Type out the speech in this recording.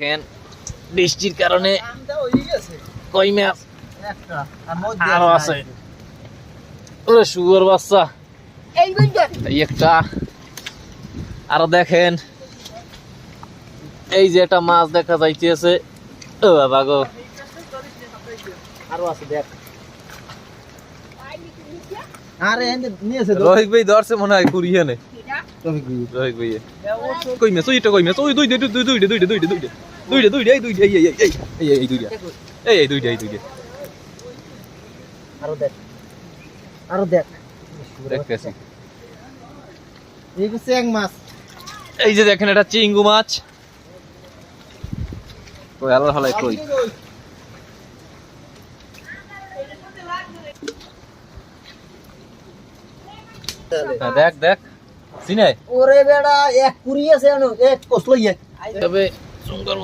কেন বৃষ্টির কারণে কই মাছ আরো আছে। ওরে শুয়োর বাচ্চা এই একটা। আরো দেখেন এই যে একটা মাছ দেখা যাইতেছে। ও বাবা গো, আরো আছে দেখ। আরে এন্ড নিয়েছে তো রহিক ভাই ধরছে মনে হয় কুড়িয়ে নে। তুমি কি রহিক ভাই কই মাছ? ওইটা কই মাছ? ওই দুইটা এই দুইটা। আরো দেখ, আরো দেখ। দেখতেছি এই যে চেং মাছ। এই যে দেখেন এটা চিংগু মাছ। কই আলাদা হলাই কই? দেখ দেখ চিনে ওরে বেড়া এক কুড়ি আছে এক কসলো ইয়ে তবে সুন্দর